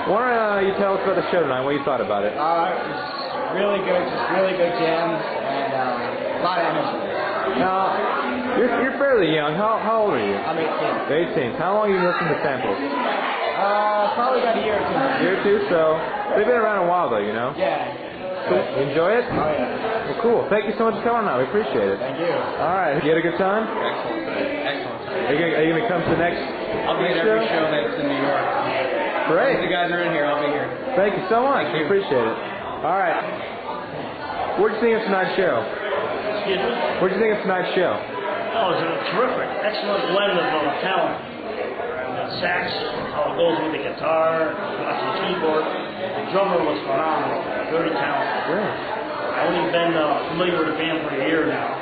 Why don't you tell us about the show tonight, what you thought about it? It was really good, just really good jams, and a lot of energy. Now, you're fairly young. How old are you? I'm 18. 18. How long have you been listening to samples? Probably about a year or two. A year or two? So, they've been around a while though, you know? Yeah. So, you enjoy it? Oh, yeah. Well, cool. Thank you so much for coming out. We appreciate it. Thank you. Alright. You had a good time? Excellent. Are you going to come to the next I'll be at every show that's in New York. Great. If the guys are in here, I'll be here. Thank you so much. We appreciate it. Alright. What'd you think of tonight's show? Excuse me? What'd you think of tonight's show? Oh, it was a terrific, excellent blend of talent. Sax, how it goes with the guitar, watching the keyboard. The drummer was phenomenal, very talented. Great. I've only been familiar with the band for a year now.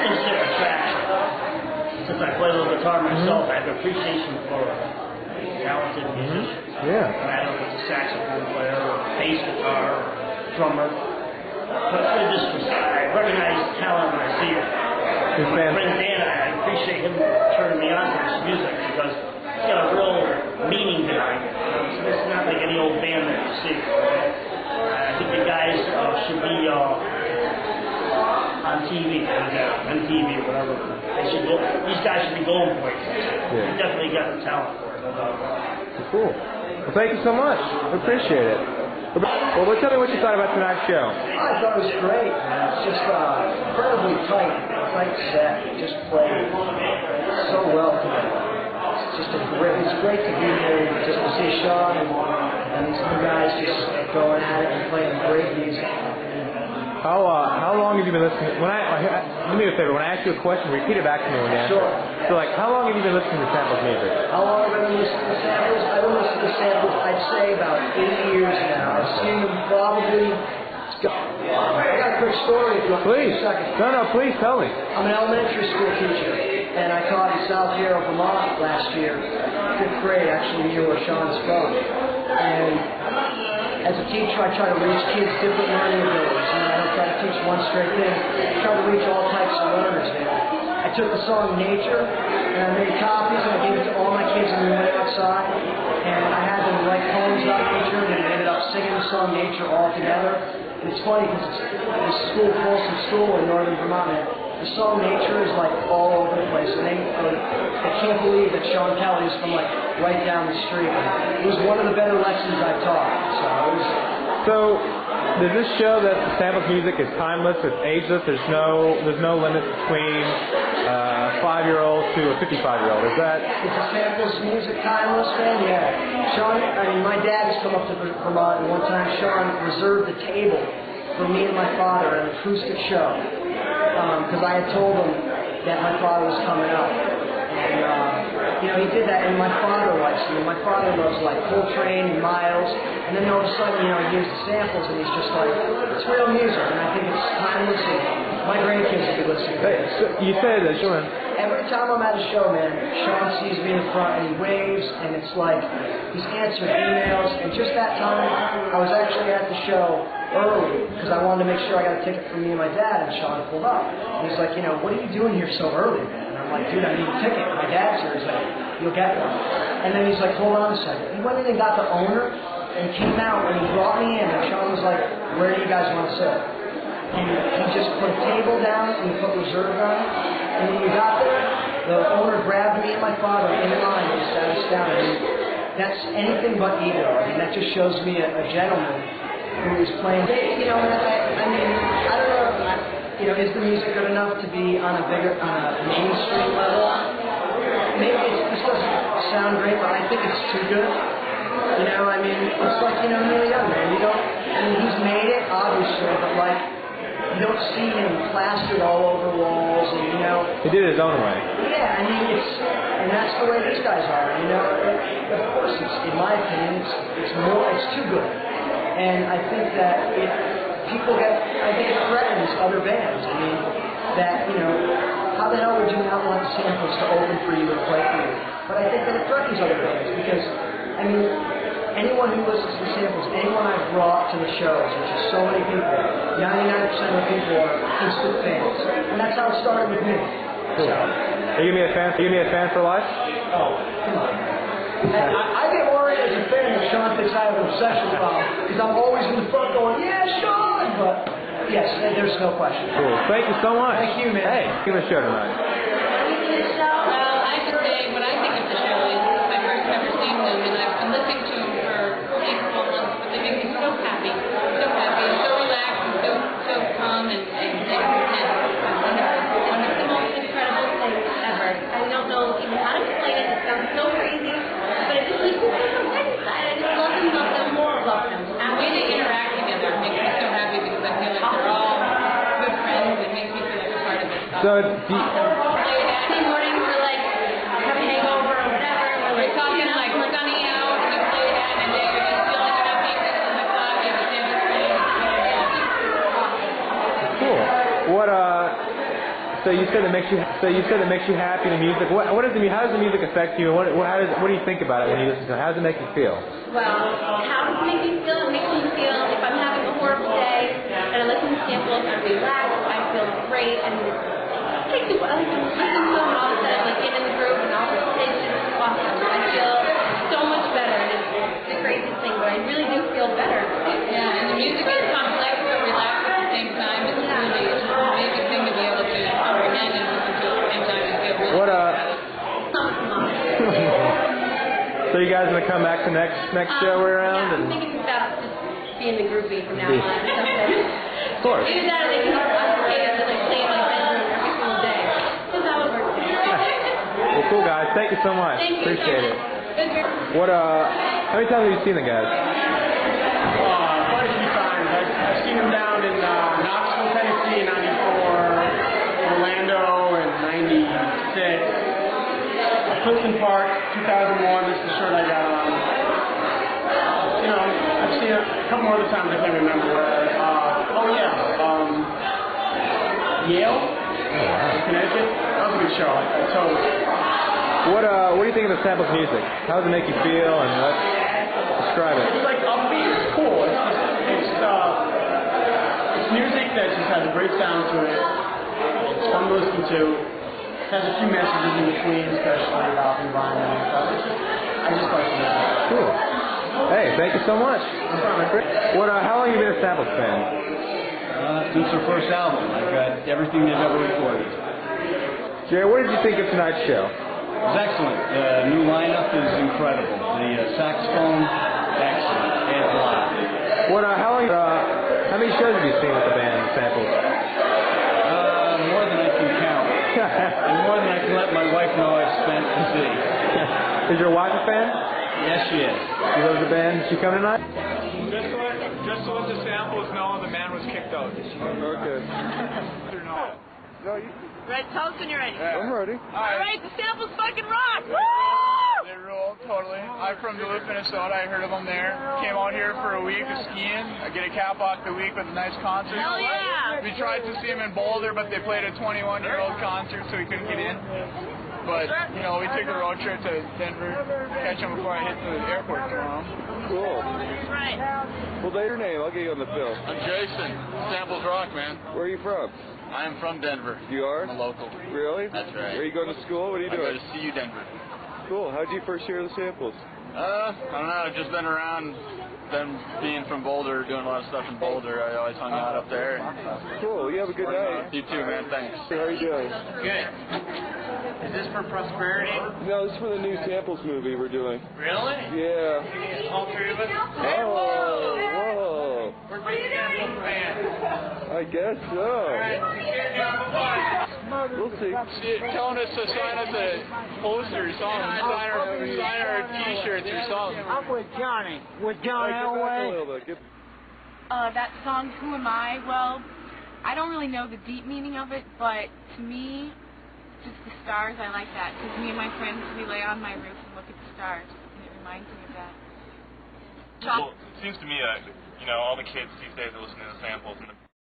Instant attraction. Since I play a little guitar myself, I have appreciation for talented musicians. Yeah. No matter if it's a saxophone player, or bass guitar, or drummer. But I recognize talent when I see it. My friend Dan, I appreciate him turning me on to this music because it's got a real meaning behind it. So it's not like any old band that you see. I think the guys should be on TV, MTV or whatever. These guys should be going places. They definitely got the talent for it, no doubt about it. Cool. Well, thank you so much. I appreciate it. Well, tell me what you thought about tonight's show. I thought it was great, man. It's just incredibly tight set. It just played so well together. It's great to be here, just to see Sean and these new guys just going at it and playing great music. How long have you been listening? Do me a favor. When I ask you a question, repeat it back to me when you answer. Sure. So, how long have you been listening to samples music? How long have I been listening to samples? I've been listening to samples, I'd say, about 8 years now. I've seen them probably. I got a quick story if you want. Please. No, please tell me. I'm an elementary school teacher, and I taught in South Hero, Vermont last year, 5th grade, actually, the year where Sean's from. And as a teacher, I try to reach kids' different learning abilities. I don't try to teach one straight thing. I try to reach all types of learners, man. I took the song Nature, and I made copies, and I gave it to all my kids, and we went outside, and I had them write poems about nature, and they ended up singing the song Nature all together. And it's funny because this school, Folsom School in northern Vermont, the song Nature is like all over the place. And they can't believe that Sean Kelly is from like right down the street. It was one of the better lessons I taught. So does this show that the samples music is timeless, it's ageless, there's no limit between 5-year-old to a 55-year-old, is that? Is the samples music timeless, man? Yeah. Sean, my dad has come up to Vermont, and one time Sean reserved the table for me and my father at an acoustic show, because I had told him that my father was coming up. And, he did that, and my father likes me. My father loves, like, Coltrane and Miles, and then all of a sudden, he hears the samples, and he's just like, it's real music, and I think it's timeless, and my grandkids will be listening to it. So you said that, Sean. Every time I'm at a show, man, Sean sees me in the front, and he waves, and it's like, he's answering emails, and just that time, I was actually at the show early, because I wanted to make sure I got a ticket for me and my dad, and Sean pulled up. And he's like, what are you doing here so early, man? I'm like, dude, I need a ticket. My dad's here. He's like, you'll get one. And then he's like, hold on a second. He went in and got the owner and came out and he brought me in. And Sean was like, where do you guys want to sit? And he just put a table down and he put reserve on it. And when we got there, the owner grabbed me and my father in line and sat us down. And that's anything but ego. I mean, that just shows me a gentleman who is playing. I don't know. Is the music good enough to be on a mainstream level? Maybe this doesn't sound great, but I think it's too good. It's like, Neil Young, man. He's made it, obviously, but like, you don't see him plastered all over walls, and He did it his own way. Yeah, and that's the way these guys are. Of course, in my opinion, it's too good. And I think that I think it threatens other bands. How the hell would you not want the samples to open for you and play for you? But I think that it threatens other bands because, anyone who listens to the samples, anyone I've brought to the shows, which is so many people, 99% of the people are instant fans. And that's how it started with me. Cool. Are you going to be a fan for life? Oh, come on. I get more thinks I have an obsession problem because I'm always in the front going, yeah, Sean. But yes, there's no question. Cool. Thank you so much. Thank you, man. Hey, give me a show tonight. Well, I have to say, what I think of the show is my first ever seen them, and I've been listening to them for 8 months, but they make me so happy, so relaxed, and so calm, and wonderful. One of the most incredible things ever. I don't know even how to explain it. It sounds so crazy, but it just makes me so inside. I just love them, more love them. And the way they interact together makes me so happy because I feel like they're all good friends. It makes me feel like a part of it. So, Saturday morning we're like have a hangover or whatever, we're talking like we're gunning out and we play that and then you're just feeling happy and this is the club, you have a dance. cool. What So you said it makes you. So you said it makes you happy. The music. What does it mean? How does the music affect you? What do you think about it when you listen to it? How does it make you feel? Well, how does it make me feel? It makes me feel if I'm having a horrible day and I listen to samples, I relax, I feel great, and it takes me. I like to listen to them and all of a sudden like get in the groove and all of a sudden it's just awesome. I feel so much better, and it's the craziest thing, but I really do feel better. Yeah, and the music is complex but relaxed at the same time. It's really an amazing thing to be able to comprehend and listen to at the same time and feel really What So So you guys gonna come back to next show we're around? Yeah, I'm thinking about just being the groupie from now on. Of course. Either that or they can okay to like play in my bedroom every single day. That's how it works. Well, cool guys. Thank you so much. Thank you Appreciate so it. much. What how many times have you seen the guys? Quite a few times. I've seen them down in Knoxville, Tennessee in '94, Orlando in '96. Clifton Park, 2001, this is the shirt I got on. You know, I've seen it a couple more other times I can't remember where. Yale, Connecticut. That was a good show. I told you. What do you think of the samples music? How does it make you feel? And describe it. It's like upbeat. It's cool. It's music that just has a great sound to it. It's fun to listen to. Has a few messages in between, especially about the environment and stuff. I just like it. Cool. Hey, thank you so much. What? How long have you been a samples fan? Since their first album. I've got everything they've ever recorded. Jerry, what did you think of tonight's show? It was excellent. The new lineup is incredible. The saxophone, excellent. And live. What? How many shows have you seen with the band samples? More than I can count. And more than I can let my wife know I've spent to see. Is your wife a fan? Yes, she is. She loves the band. Did she come tonight? Just to let the samples know the man was kicked out. Okay. Red toast when you're ready. I'm ready. All right, the samples fucking rock. Woo! They rule, totally. I'm from Duluth, Minnesota. I heard of them there. Came out here for a week of skiing. I get a cap off the week with a nice concert. Hell yeah! We tried to see them in Boulder, but they played a 21-year-old concert, so we couldn't get in. But, you know, we took a road trip to Denver, catch them before I hit the airport tomorrow. Cool. Right. Well, say your name. I'll get you on the film. I'm Jason. Samples rock, man. Where are you from? I am from Denver. You are? I'm a local. Really? That's right. Are you going to school? What are you I doing? go to CU Denver. Cool. How did you first hear the samples? I don't know. I've just been around. Them being from Boulder, doing a lot of stuff in Boulder. I always hung out up there. Cool. You have a good night. You too, man. Thanks. How are you doing? Good. Is this for prosperity? No, this is for the new samples movie we're doing. Really? Yeah. All three of us? Whoa. We're big sample fans. I guess so. Alright, We'll see. Telling us to sign us a poster or something. Sign our t-shirts or something. I'm with Johnny. With John Elway. That song, Who Am I? Well, I don't really know the deep meaning of it, but to me, just the stars, I like that. Because me and my friends, we lay on my roof and look at the stars, and it reminds me of that. Well, it seems to me that, all the kids these days are listening to samples.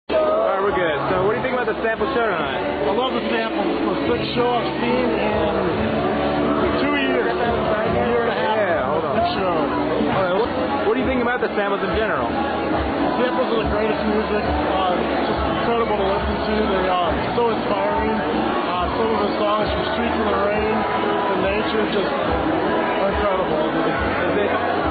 All right, we're good. So what do you think about the sample show tonight? I love the samples. It's the sixth show I've seen in 2 years. A year and a half. Yeah, hold on. Good show. All right, what do you think about the samples in general? Samples are the greatest music. Just incredible to listen to. They are so inspiring. Some of the songs from Streets in the Rain, The Nature, just